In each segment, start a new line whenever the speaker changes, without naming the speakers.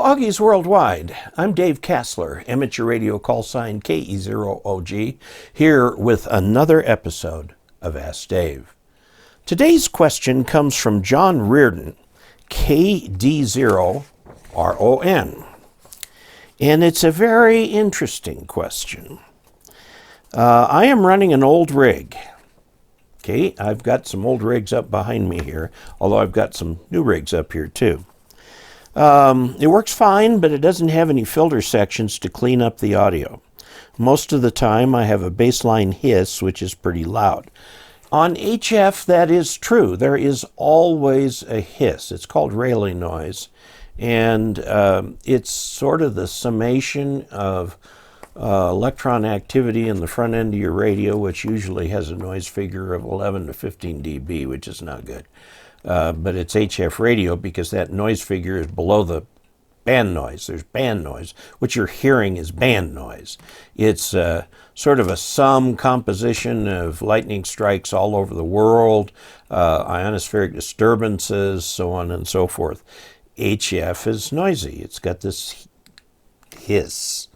Hello, Augies Worldwide. I'm Dave Kassler, amateur radio call sign KE0OG, here with another episode of Ask Dave. Today's question comes from John Reardon, KD0RON, and it's a very interesting question. I am running an old rig. Okay, I've got some old rigs up behind me here, although I've got some new rigs up here too. It works fine, but it doesn't have any filter sections to clean up the audio. Most of the time I have a baseline hiss, which is pretty loud. On HF, that is true. There is always a hiss. It's called Rayleigh noise, and it's sort of the summation of electron activity in the front end of your radio, which usually has a noise figure of 11 to 15 dB, which is not good. But it's HF radio because that noise figure is below the band noise. There's band noise. What you're hearing is band noise. It's sort of a sum composition of lightning strikes all over the world, ionospheric disturbances, so on and so forth. HF is noisy. It's got this hiss.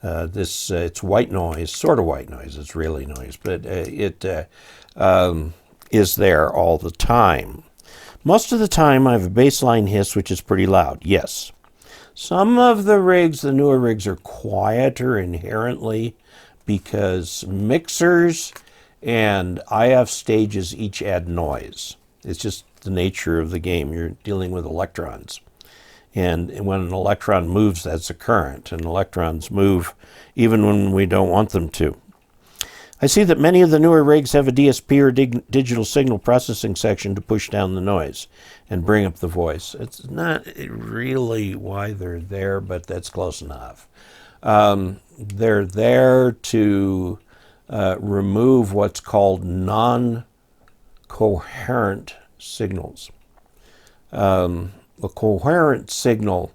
It's white noise, sort of white noise. It's really noise, but it is there all the time. Most of the time I have a baseline hiss, which is pretty loud, yes. Some of the rigs, the newer rigs, are quieter inherently because mixers and IF stages each add noise. It's just the nature of the game. You're dealing with electrons. And when an electron moves, that's a current. And electrons move even when we don't want them to. I see that many of the newer rigs have a DSP or digital signal processing section to push down the noise and bring up the voice. It's not really why they're there, but that's close enough. They're there to remove what's called non-coherent signals. A coherent signal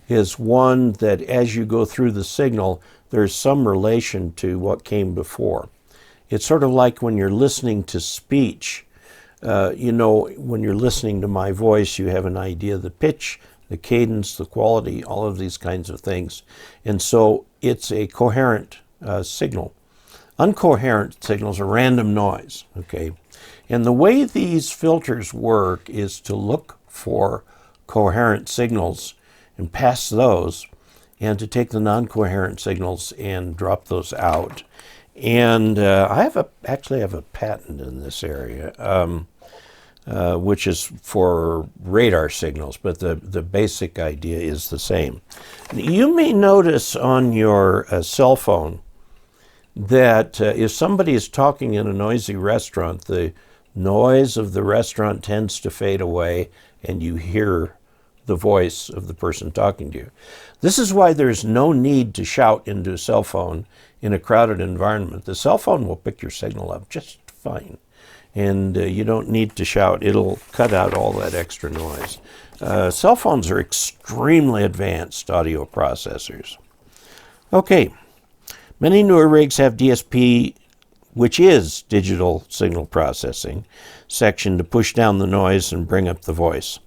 is one that as you go through the signal, there's some relation to what came before. It's sort of like when you're listening to speech. When you're listening to my voice, you have an idea of the pitch, the cadence, the quality, all of these kinds of things. And so it's a coherent signal. Uncoherent signals are random noise, okay? And the way these filters work is to look for coherent signals and pass those, and to take the non-coherent signals and drop those out. And I actually have a patent in this area, which is for radar signals, but the basic idea is the same. You may notice on your cell phone that if somebody is talking in a noisy restaurant, the noise of the restaurant tends to fade away and you hear the voice of the person talking to you. This is why there's no need to shout into a cell phone in a crowded environment. The cell phone will pick your signal up just fine, and you don't need to shout. It'll cut out all that extra noise. Cell phones are extremely advanced audio processors. Okay, many newer rigs have DSP, which is digital signal processing, section to push down the noise and bring up the voice.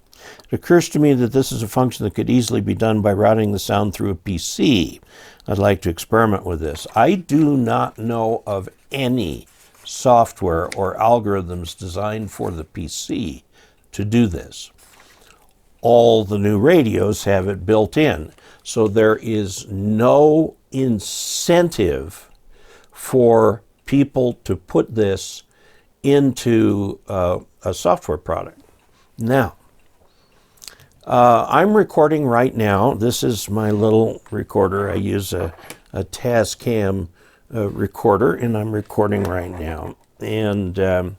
It occurs to me that this is a function that could easily be done by routing the sound through a PC. I'd like to experiment with this. I do not know of any software or algorithms designed for the PC to do this. All the new radios have it built in, so there is no incentive for people to put this into a software product. Now, I'm recording right now. This is my little recorder. I use a Tascam recorder, and I'm recording right now. And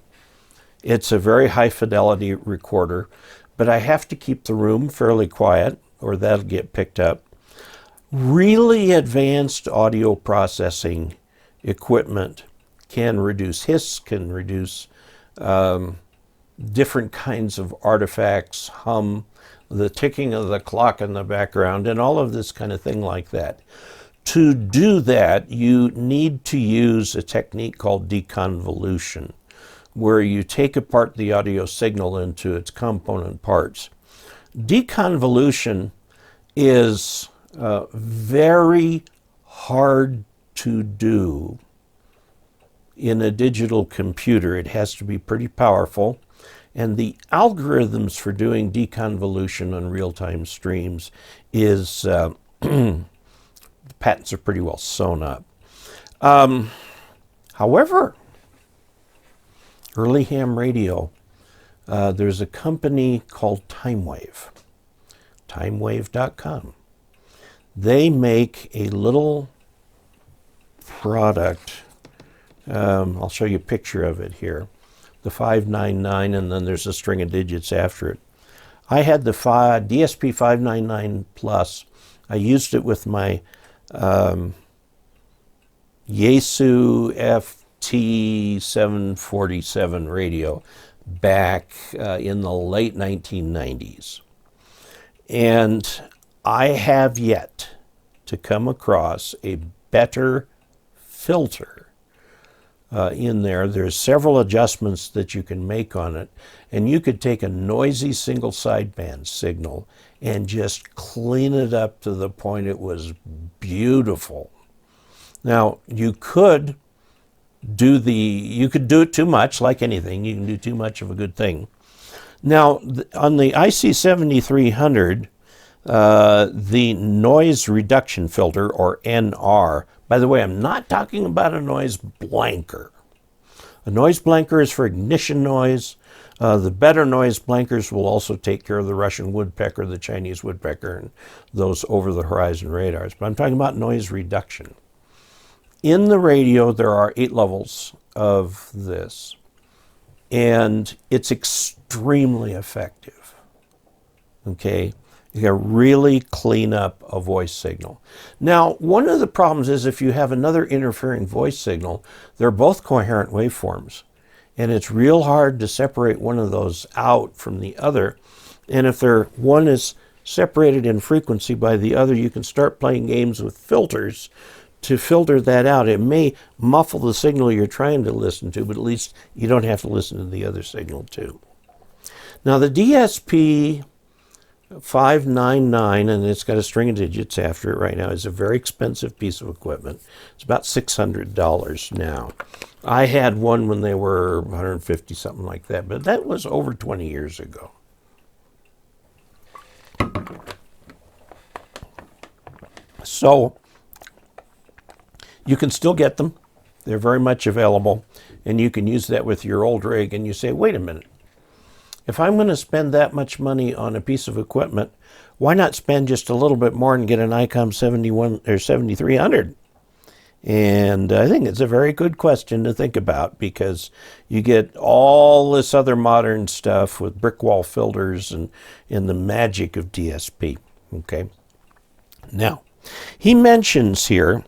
it's a very high fidelity recorder, but I have to keep the room fairly quiet or that'll get picked up. Really advanced audio processing equipment can reduce hiss, can reduce different kinds of artifacts, hum, the ticking of the clock in the background, and all of this kind of thing like that. To do that, you need to use a technique called deconvolution, where you take apart the audio signal into its component parts. Deconvolution is very hard to do in a digital computer. It has to be pretty powerful. And the algorithms for doing deconvolution on real-time streams is, the patents are pretty well sewn up. However, early ham radio, there's a company called TimeWave, timewave.com. They make a little product. I'll show you a picture of it here. The 599, and then there's a string of digits after it. I had the DSP 599 Plus. I used it with my Yaesu FT747 radio back in the late 1990s. And I have yet to come across a better filter in there. There's several adjustments that you can make on it, and you could take a noisy single sideband signal and just clean it up to the point it was beautiful. Now, you could do it too much, like anything. You can do too much of a good thing. Now, on the IC7300, the noise reduction filter, or NR, by the way, I'm not talking about a noise blanker. A noise blanker is for ignition noise. The better noise blankers will also take care of the Russian woodpecker, the Chinese woodpecker, and those over-the-horizon radars. But I'm talking about noise reduction. In the radio, there are 8 levels of this, and it's extremely effective. Okay? You can really clean up a voice signal. Now, one of the problems is if you have another interfering voice signal, they're both coherent waveforms. And it's real hard to separate one of those out from the other. And if one is separated in frequency by the other, you can start playing games with filters to filter that out. It may muffle the signal you're trying to listen to, but at least you don't have to listen to the other signal too. Now, the DSP 599, and it's got a string of digits after it right now, is a very expensive piece of equipment. It's about $600 now. I had one when they were 150, something like that, but that was over 20 years ago. So you can still get them. They're very much available, and you can use that with your old rig, and you say, wait a minute. If I'm going to spend that much money on a piece of equipment, why not spend just a little bit more and get an ICOM 71 or 7300? And I think it's a very good question to think about, because you get all this other modern stuff with brick wall filters and the magic of DSP. Okay. Now, he mentions here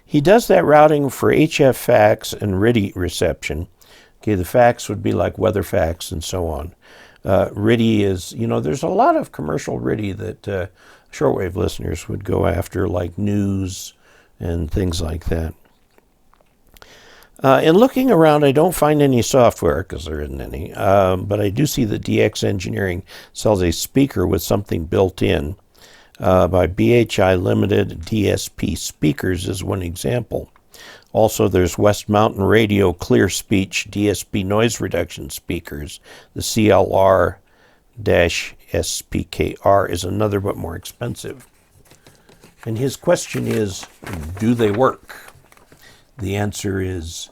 he does that routing for HF fax and RTTY reception. Okay, the fax would be like weather fax and so on. RTTY is, there's a lot of commercial RTTY that shortwave listeners would go after, like news and things like that. In looking around, I don't find any software, because there isn't any, but I do see that DX Engineering sells a speaker with something built in. By BHI Limited. DSP speakers is one example. Also, there's West Mountain Radio Clear Speech DSP noise reduction speakers. The CLR-SPKR is another but more expensive. And his question is, do they work? The answer is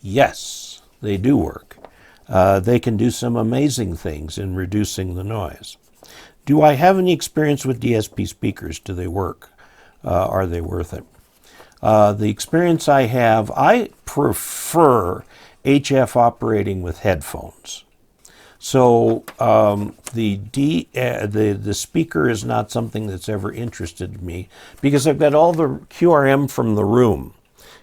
yes, they do work. They can do some amazing things in reducing the noise. Do I have any experience with DSP speakers? Do they work? Are they worth it? The experience I have, I prefer HF operating with headphones. So the speaker is not something that's ever interested me, because I've got all the QRM from the room.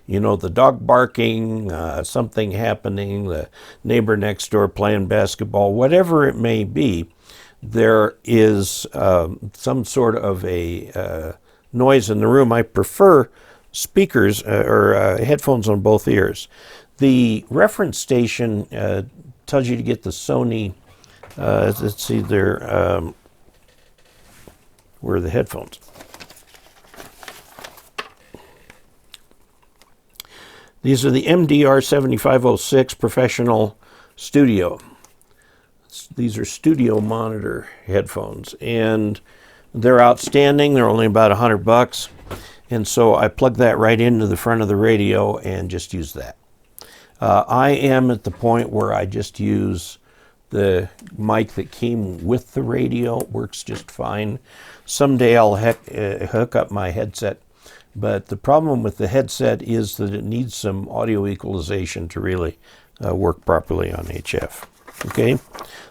The dog barking, something happening, the neighbor next door playing basketball, whatever it may be. There is some sort of a noise in the room. I prefer speakers or headphones on both ears. The reference station tells you to get the Sony Let's see, where are the headphones? These are the MDR 7506 Professional Studio. These are studio monitor headphones, and they're outstanding. They're only about $100, and so I plug that right into the front of the radio and just use that. I am at the point where I just use the mic that came with the radio. It works just fine. Someday I'll hook up my headset, but the problem with the headset is that it needs some audio equalization to really work properly on HF. Okay,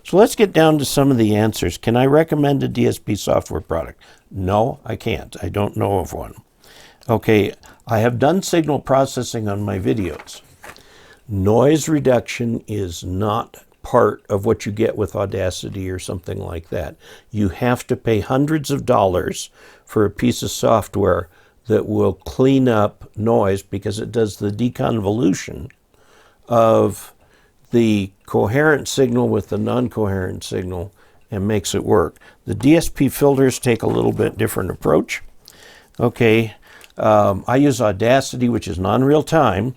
so let's get down to some of the answers. Can I recommend a DSP software product? No, I can't. I don't know of one. Okay, I have done signal processing on my videos. Noise reduction is not part of what you get with Audacity or something like that. You have to pay hundreds of dollars for a piece of software that will clean up noise because it does the deconvolution of the coherent signal with the non-coherent signal and makes it work. The DSP filters take a little bit different approach. Okay, I use Audacity, which is non-real time.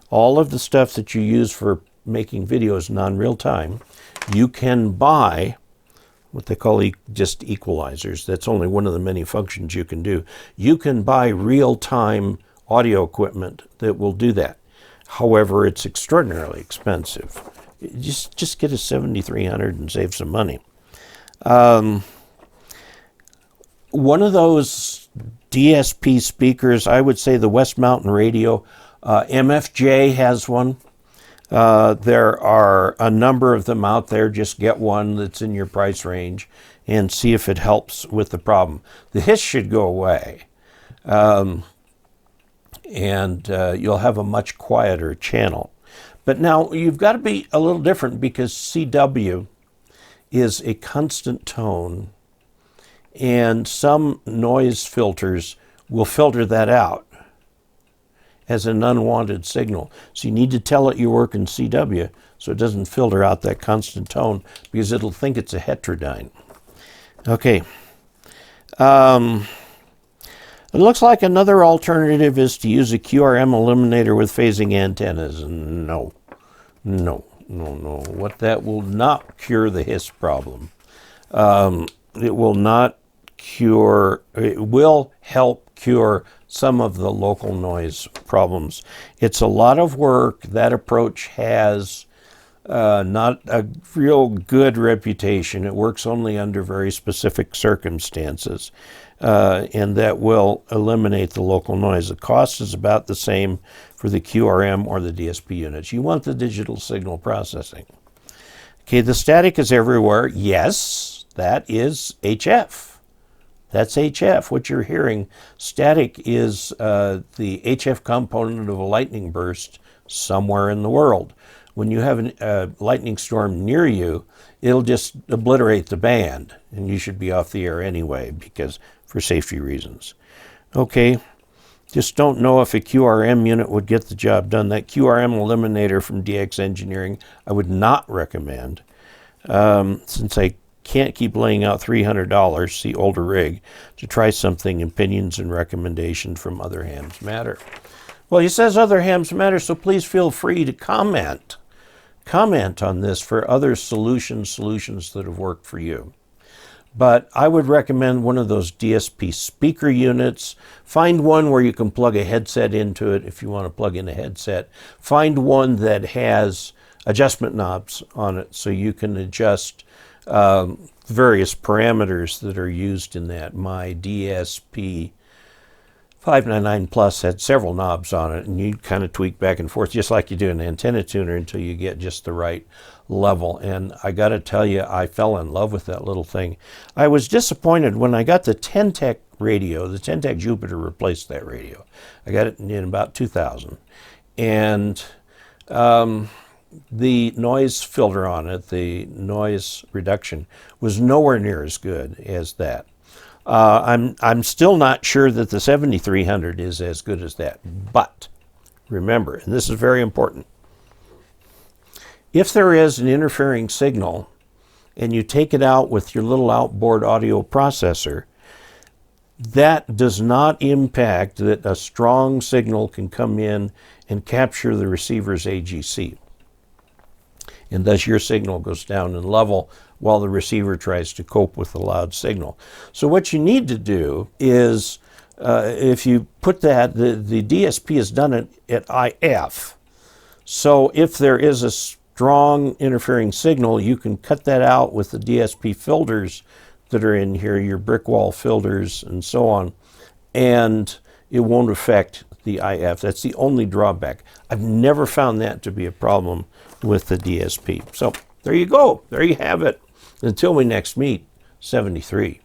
All of the stuff that you use for making videos non-real time, you can buy what they call just equalizers. That's only one of the many functions you can do. You can buy real-time audio equipment that will do that. However, it's extraordinarily expensive. Just get a 7300 and save some money. One of those DSP speakers, I would say the West Mountain Radio, MFJ has one. There are a number of them out there. Just get one that's in your price range and see if it helps with the problem. The hiss should go away. And you'll have a much quieter channel. But now you've got to be a little different because CW is a constant tone, and some noise filters will filter that out as an unwanted signal. So you need to tell it you're working CW so it doesn't filter out that constant tone because it'll think it's a heterodyne. Okay. It looks like another alternative is to use a QRM eliminator with phasing antennas. No. What that will not cure the hiss problem. It will not cure, it will help cure some of the local noise problems. It's a lot of work. That approach has not a real good reputation. It works only under very specific circumstances. And that will eliminate the local noise. The cost is about the same for the QRM or the DSP units. You want the digital signal processing. Okay, the static is everywhere. Yes, that is HF. That's HF. What you're hearing, static is the HF component of a lightning burst somewhere in the world. When you have a lightning storm near you, it'll just obliterate the band, and you should be off the air anyway because for safety reasons. Okay, just don't know if a QRM unit would get the job done. That QRM eliminator from DX Engineering, I would not recommend. Since I can't keep laying out $300, see older rig, to try something, opinions and recommendations from Other Hams Matter. Well, he says Other Hams Matter, so please feel free to comment. Comment on this for other solutions that have worked for you. But I would recommend one of those DSP speaker units. Find one where you can plug a headset into it if you want to plug in a headset. Find one that has adjustment knobs on it so you can adjust various parameters that are used in that. My DSP 599 Plus had several knobs on it, and you kind of tweak back and forth just like you do an antenna tuner until you get just the right level. And I got to tell you, I fell in love with that little thing. I was disappointed when I got the Ten-Tec radio. The Ten-Tec Jupiter replaced that radio. I got it in about 2000. And the noise filter on it, the noise reduction, was nowhere near as good as that. I'm still not sure that the 7300 is as good as that. But remember, and this is very important, if there is an interfering signal and you take it out with your little outboard audio processor, that does not impact that a strong signal can come in and capture the receiver's AGC. And thus your signal goes down in level while the receiver tries to cope with the loud signal. So what you need to do is, if you put that, the DSP is done at IF. So if there is a strong interfering signal, you can cut that out with the DSP filters that are in here, your brick wall filters and so on, and it won't affect the IF. That's the only drawback. I've never found that to be a problem with the DSP. So there you go. There you have it. Until we next meet, 73.